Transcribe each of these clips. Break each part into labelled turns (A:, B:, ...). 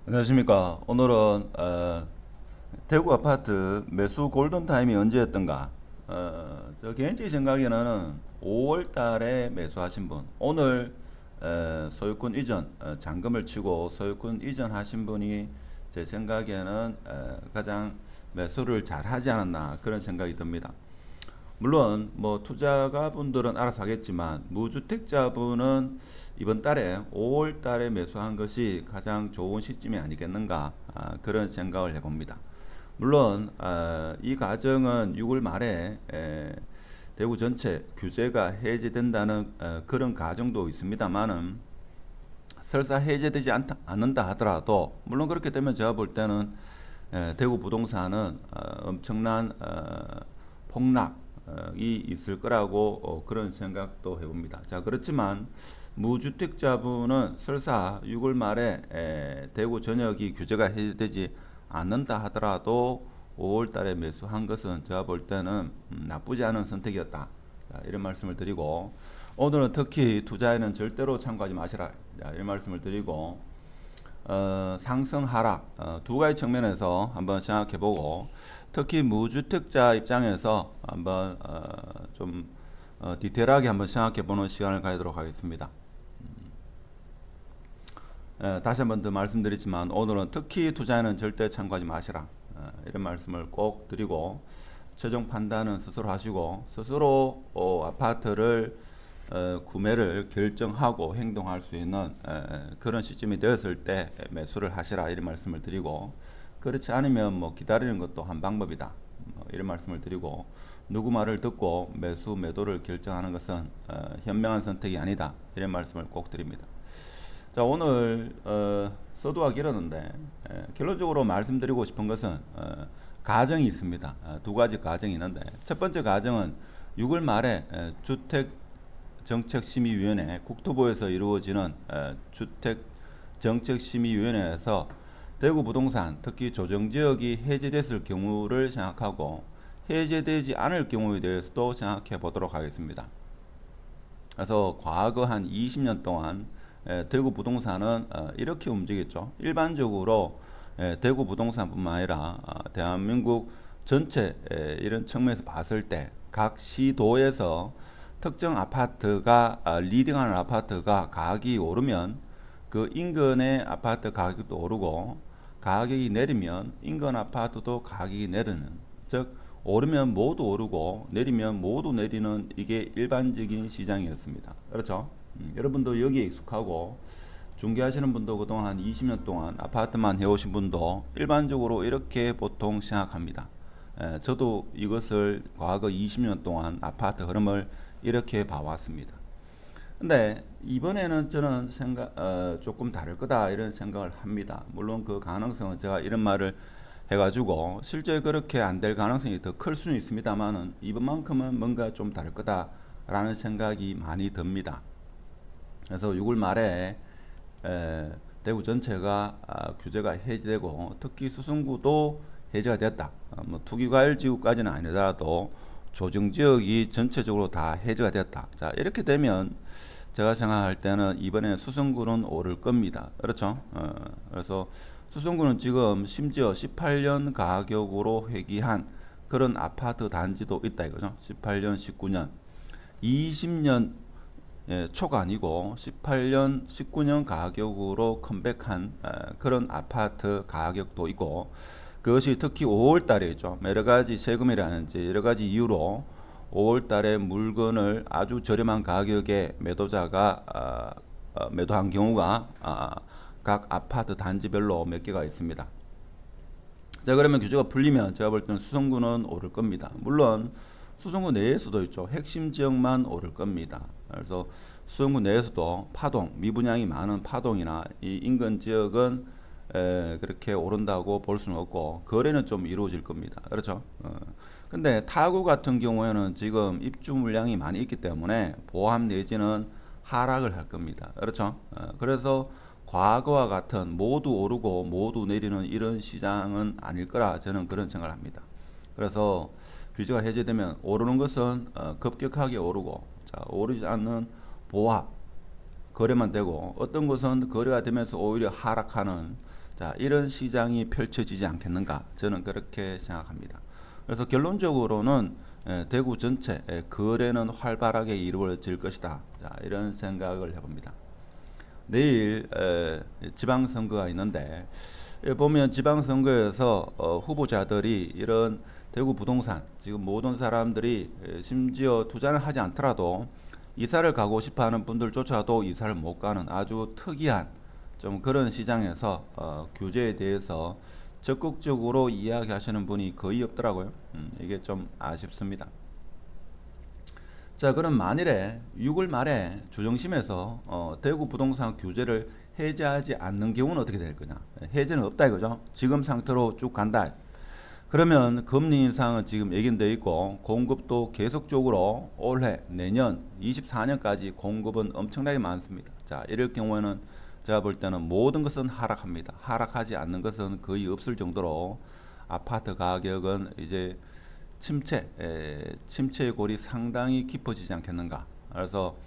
A: 안녕하십니까. 오늘은 대구 아파트 매수 골든타임이 언제였던가. 저 개인적인 생각에는 5월 달에 매수하신 분, 오늘 소유권 이전, 잔금을 치고 소유권 이전하신 분이 제 생각에는 가장 매수를 잘 하지 않았나 그런 생각이 듭니다. 물론 뭐 투자가 분들은 알아서 하겠지만 무주택자분은 이번 달에 5월 달에 매수한 것이 가장 좋은 시점이 아니겠는가, 그런 생각을 해봅니다. 물론 이 과정은 6월 말에 대구 전체 규제가 해제된다는 그런 가정도 있습니다만은 설사 해제되지 않는다 하더라도, 물론 그렇게 되면 제가 볼 때는 대구 부동산은 엄청난 폭락이 있을 거라고 그런 생각도 해봅니다. 자, 그렇지만 무주택자분은 설사 6월 말에 대구 전역이 규제가 해제되지 않는다 하더라도 5월 달에 매수한 것은 제가 볼 때는 나쁘지 않은 선택이었다. 자, 이런 말씀을 드리고, 오늘은 특히 투자에는 절대로 참고하지 마시라. 자, 이런 말씀을 드리고, 상승 하락 두 가지 측면에서 한번 생각해보고, 특히 무주택자 입장에서 한번 좀 디테일하게 한번 생각해보는 시간을 가지도록 하겠습니다. 다시 한번 더 말씀드리지만 오늘은 특히 투자에는 절대 참고하지 마시라, 이런 말씀을 꼭 드리고, 최종 판단은 스스로 하시고 스스로 아파트를 구매를 결정하고 행동할 수 있는 그런 시점이 되었을 때 매수를 하시라, 이런 말씀을 드리고, 그렇지 않으면 뭐 기다리는 것도 한 방법이다, 이런 말씀을 드리고, 누구 말을 듣고 매수 매도를 결정하는 것은 현명한 선택이 아니다, 이런 말씀을 꼭 드립니다. 자, 오늘 서두가 길었는데 결론적으로 말씀드리고 싶은 것은 가정이 있습니다. 두 가지 가정이 있는데, 첫 번째 가정은 6월 말에 주택정책심의위원회, 국토부에서 이루어지는 주택정책심의위원회에서 대구 부동산 특히 조정지역이 해제됐을 경우를 생각하고 해제되지 않을 경우에 대해서도 생각해 보도록 하겠습니다. 그래서 과거 한 20년 동안 대구 부동산은 이렇게 움직였죠. 일반적으로 대구 부동산뿐만 아니라 대한민국 전체 이런 측면에서 봤을 때 각 시도에서 특정 아파트가 리딩하는 아파트가 가격이 오르면 그 인근의 아파트 가격도 오르고, 가격이 내리면 인근 아파트도 가격이 내리는, 즉 오르면 모두 오르고 내리면 모두 내리는, 이게 일반적인 시장이었습니다. 그렇죠? 여러분도 여기에 익숙하고, 중개하시는 분도 그동안 한 20년 동안 아파트만 해오신 분도 일반적으로 이렇게 보통 생각합니다. 저도 이것을 과거 20년 동안 아파트 흐름을 이렇게 봐왔습니다. 근데 이번에는 저는 조금 다를 거다, 이런 생각을 합니다. 물론 그 가능성은 제가 이런 말을 해가지고 실제 그렇게 안 될 가능성이 더 클 수는 있습니다만은, 이번만큼은 뭔가 좀 다를 거다라는 생각이 많이 듭니다. 그래서 6월 말에 대구 전체가 규제가 해제되고, 특히 수성구도 해제가 됐다. 뭐 투기과열지구까지는 아니더라도 조정지역이 전체적으로 다 해제가 됐다. 자, 이렇게 되면 제가 생각할 때는 이번에 수성구는 오를 겁니다. 그렇죠? 그래서 수성구는 지금 심지어 18년 가격으로 회귀한 그런 아파트 단지도 있다 이거죠. 18년, 19년, 20년 초가 아니고 18년, 19년 가격으로 컴백한 그런 아파트 가격도 있고, 그것이 특히 5월 달에 있죠. 여러 가지 세금이라든지 여러 가지 이유로 5월 달에 물건을 아주 저렴한 가격에 매도자가 매도한 경우가 각 아파트 단지별로 몇 개가 있습니다. 자, 그러면 규제가 풀리면 제가 볼 때는 수성구는 오를 겁니다. 물론 수성구 내에서도 있죠. 핵심 지역만 오를 겁니다. 그래서 수성구 내에서도 파동, 미분양이 많은 파동이나 이 인근 지역은 그렇게 오른다고 볼 수는 없고, 거래는 좀 이루어질 겁니다. 그렇죠? 근데 타구 같은 경우에는 지금 입주 물량이 많이 있기 때문에 보합 내지는 하락을 할 겁니다. 그렇죠? 그래서 과거와 같은 모두 오르고 모두 내리는 이런 시장은 아닐 거라 저는 그런 생각을 합니다. 그래서 규제가 해제되면 오르는 것은 급격하게 오르고, 자, 오르지 않는 보합 거래만 되고, 어떤 것은 거래가 되면서 오히려 하락하는, 자, 이런 시장이 펼쳐지지 않겠는가, 저는 그렇게 생각합니다. 그래서 결론적으로는 대구 전체 거래는 활발하게 이루어질 것이다. 자, 이런 생각을 해봅니다. 내일 지방선거가 있는데, 보면 지방선거에서 후보자들이 이런 대구 부동산, 지금 모든 사람들이 심지어 투자를 하지 않더라도 이사를 가고 싶어하는 분들조차도 이사를 못 가는 아주 특이한 좀 그런 시장에서 규제에 대해서 적극적으로 이야기하시는 분이 거의 없더라고요. 이게 좀 아쉽습니다. 자, 그럼 만일에 6월 말에 주정심에서 대구 부동산 규제를 해제하지 않는 경우는 어떻게 될 거냐? 해제는 없다 이거죠. 지금 상태로 쭉 간다. 그러면 금리 인상은 지금 예견되어 있고 공급도 계속적으로 올해, 내년, 24년까지 공급은 엄청나게 많습니다. 자, 이럴 경우에는 제가 볼 때는 모든 것은 하락합니다. 하락하지 않는 것은 거의 없을 정도로 아파트 가격은 이제 침체의 골이 상당히 깊어지지 않겠는가. 그래서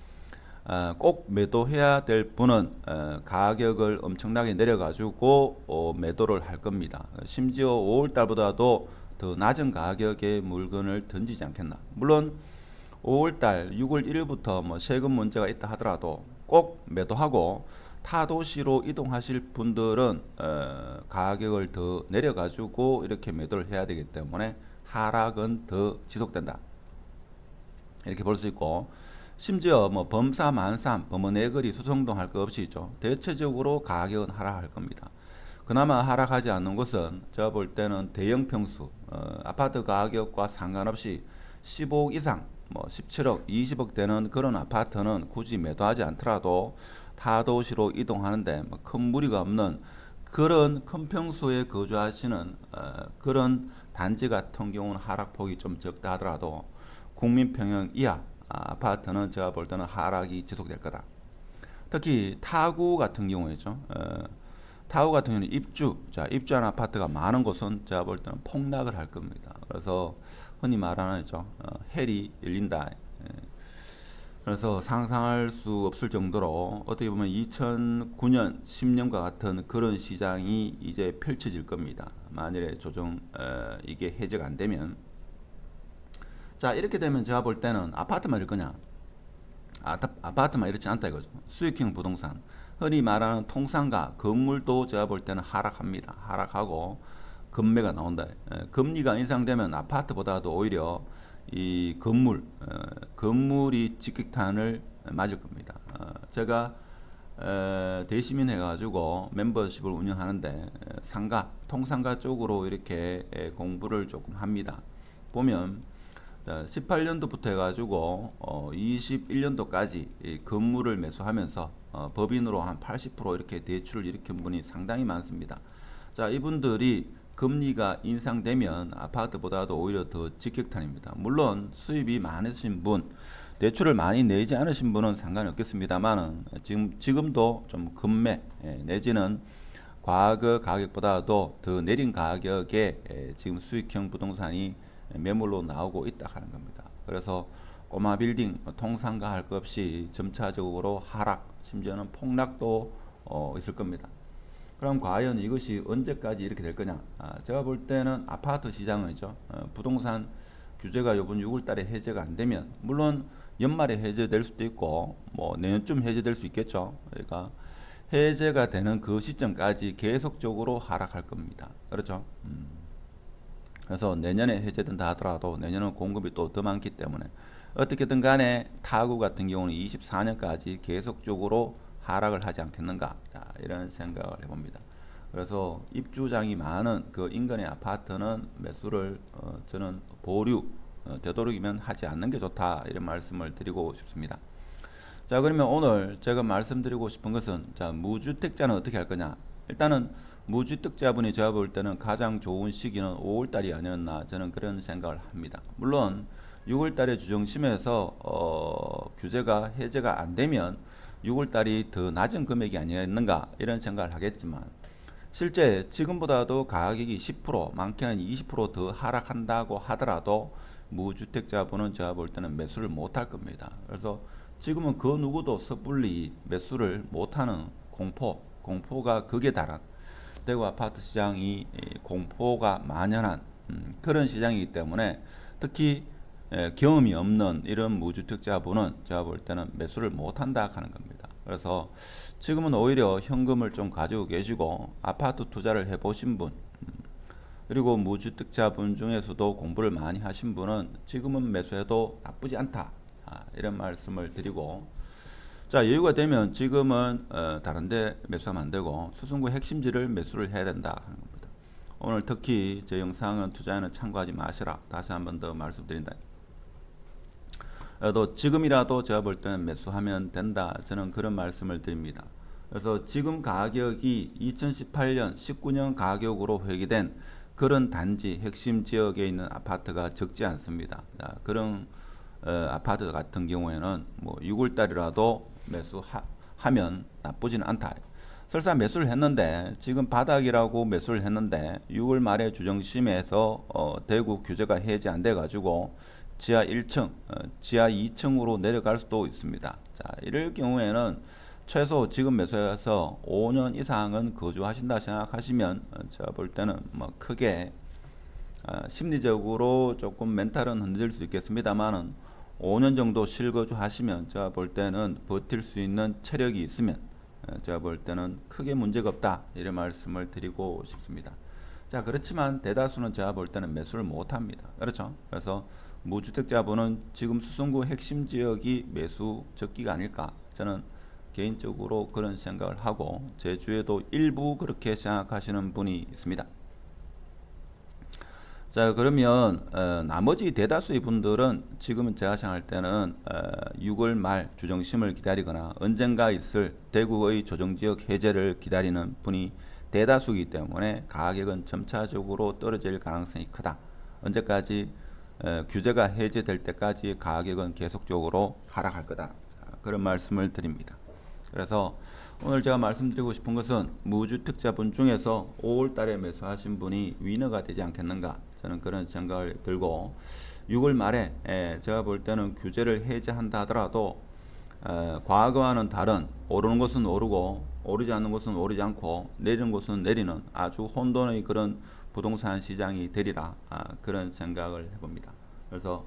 A: 꼭 매도해야 될 분은 가격을 엄청나게 내려가지고 매도를 할 겁니다. 심지어 5월 달보다도 더 낮은 가격의 물건을 던지지 않겠나. 물론 5월 달 6월 1일부터 뭐 세금 문제가 있다 하더라도 꼭 매도하고 타도시로 이동하실 분들은 가격을 더 내려가지고 이렇게 매도를 해야 되기 때문에 하락은 더 지속된다, 이렇게 볼 수 있고, 심지어 뭐 범사 만삼, 범어내거리 수성동 할 거 없이 있죠. 대체적으로 가격은 하락할 겁니다. 그나마 하락하지 않는 것은 제가 볼 때는 대형 평수, 아파트 가격과 상관없이 15억 이상, 뭐 17억, 20억 되는 그런 아파트는 굳이 매도하지 않더라도 타도시로 이동하는데 뭐 큰 무리가 없는 그런 큰 평수에 거주하시는 그런 단지 같은 경우는 하락폭이 좀 적다 하더라도 국민평형 이하 아파트는 제가 볼 때는 하락이 지속될 거다. 특히 타구 같은 경우에죠. 타구 같은 경우는 입주한 아파트가 많은 곳은 제가 볼 때는 폭락을 할 겁니다. 그래서 흔히 말하는 헬이 열린다. 그래서 상상할 수 없을 정도로 어떻게 보면 2009년, 10년과 같은 그런 시장이 이제 펼쳐질 겁니다. 만일에 이게 해제가 안 되면. 자, 이렇게 되면 제가 볼 때는 아파트만 이럴 거냐? 아파트만 이렇지 않다 이거죠. 수익형 부동산, 흔히 말하는 통상가, 건물도 제가 볼 때는 하락합니다. 하락하고 금매가 나온다. 금리가 인상되면 아파트보다도 오히려 이 건물이 직격탄을 맞을 겁니다. 제가 대시민 해가지고 멤버십을 운영하는데 통상가 쪽으로 이렇게 공부를 조금 합니다. 보면 18년도부터 해가지고 21년도까지 건물을 매수하면서 법인으로 한 80% 이렇게 대출을 일으킨 분이 상당히 많습니다. 자, 이분들이 금리가 인상되면 아파트보다도 오히려 더 직격탄입니다. 물론 수입이 많으신 분, 대출을 많이 내지 않으신 분은 상관이 없겠습니다만 지금도 좀 금매 내지는 과거 가격보다도 더 내린 가격에 지금 수익형 부동산이 매물로 나오고 있다 하는 겁니다. 그래서 꼬마 빌딩, 통상가 할 것 없이 점차적으로 하락, 심지어는 폭락도 있을 겁니다. 그럼 과연 이것이 언제까지 이렇게 될 거냐? 제가 볼 때는 아파트 시장이죠. 부동산 규제가 이번 6월 달에 해제가 안 되면, 물론 연말에 해제될 수도 있고 뭐 내년쯤 해제될 수 있겠죠. 그러니까 해제가 되는 그 시점까지 계속적으로 하락할 겁니다. 그렇죠? 그래서 내년에 해제된다 하더라도 내년은 공급이 또 더 많기 때문에 어떻게든 간에 타구 같은 경우는 24년까지 계속적으로 하락을 하지 않겠는가, 자, 이런 생각을 해봅니다. 그래서 입주장이 많은 그 인근의 아파트는 매수를 저는 보류, 되도록이면 하지 않는 게 좋다, 이런 말씀을 드리고 싶습니다. 자, 그러면 오늘 제가 말씀드리고 싶은 것은, 자, 무주택자는 어떻게 할 거냐? 일단은 무주택자분이 제가 볼 때는 가장 좋은 시기는 5월 달이 아니었나, 저는 그런 생각을 합니다. 물론 6월 달에 주정심에서 규제가 해제가 안 되면 6월 달이 더 낮은 금액이 아니었는가, 이런 생각을 하겠지만 실제 지금보다도 가격이 10%, 많게는 20% 더 하락한다고 하더라도 무주택자분은 제가 볼 때는 매수를 못할 겁니다. 그래서 지금은 그 누구도 섣불리 매수를 못하는 공포가 극에 달한, 대구 아파트 시장이 공포가 만연한 그런 시장이기 때문에 특히 경험이 없는 이런 무주택자분은 제가 볼 때는 매수를 못한다 하는 겁니다. 그래서 지금은 오히려 현금을 좀 가지고 계시고 아파트 투자를 해보신 분, 그리고 무주택자분 중에서도 공부를 많이 하신 분은 지금은 매수해도 나쁘지 않다, 이런 말씀을 드리고, 자, 여유가 되면 지금은 다른데 매수하면 안 되고 수성구 핵심지를 매수를 해야 된다 하는 겁니다. 오늘 특히 제 영상은 투자에는 참고하지 마시라, 다시 한 번 더 말씀드린다. 또 지금이라도 제가 볼 때는 매수하면 된다, 저는 그런 말씀을 드립니다. 그래서 지금 가격이 2018년 19년 가격으로 회귀된 그런 단지 핵심 지역에 있는 아파트가 적지 않습니다. 그런 아파트 같은 경우에는 뭐 6월달이라도 매수하면 나쁘지는 않다. 설사 매수를 했는데 지금 바닥이라고 매수를 했는데 6월 말에 주정심에서 대구 규제가 해제 안 돼 가지고 지하 1층, 지하 2층으로 내려갈 수도 있습니다. 자, 이럴 경우에는 최소 지금 매수해서 5년 이상은 거주하신다 생각하시면 제가 볼 때는 뭐 크게 심리적으로 조금 멘탈은 흔들릴 수 있겠습니다만은 5년 정도 실거주 하시면 제가 볼 때는 버틸 수 있는 체력이 있으면 제가 볼 때는 크게 문제가 없다, 이런 말씀을 드리고 싶습니다. 자, 그렇지만 대다수는 제가 볼 때는 매수를 못 합니다. 그렇죠? 그래서 무주택자분은 지금 수성구 핵심 지역이 매수 적기가 아닐까, 저는 개인적으로 그런 생각을 하고 제 주에도 일부 그렇게 생각하시는 분이 있습니다. 자, 그러면 나머지 대다수의 분들은 지금은 제가 생각할 때는 6월 말 주정심을 기다리거나 언젠가 있을 대구의 조정지역 해제를 기다리는 분이 대다수이기 때문에 가격은 점차적으로 떨어질 가능성이 크다. 언제까지? 규제가 해제될 때까지 가격은 계속적으로 하락할 거다. 자, 그런 말씀을 드립니다. 그래서 오늘 제가 말씀드리고 싶은 것은 무주택자분 중에서 5월 달에 매수하신 분이 위너가 되지 않겠는가, 저는 그런 생각을 들고, 6월 말에 제가 볼 때는 규제를 해제한다 하더라도 과거와는 다른, 오르는 것은 오르고 오르지 않는 것은 오르지 않고 내리는 것은 내리는 아주 혼돈의 그런 부동산 시장이 되리라, 그런 생각을 해봅니다. 그래서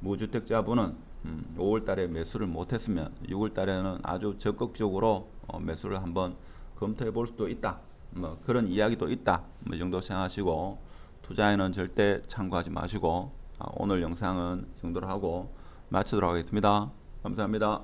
A: 무주택자분은 5월 달에 매수를 못했으면 6월 달에는 아주 적극적으로 매수를 한번 검토해 볼 수도 있다, 뭐 그런 이야기도 있다, 뭐 이 정도 생각하시고 투자에는 절대 참고하지 마시고 오늘 영상은 이 정도로 하고 마치도록 하겠습니다. 감사합니다.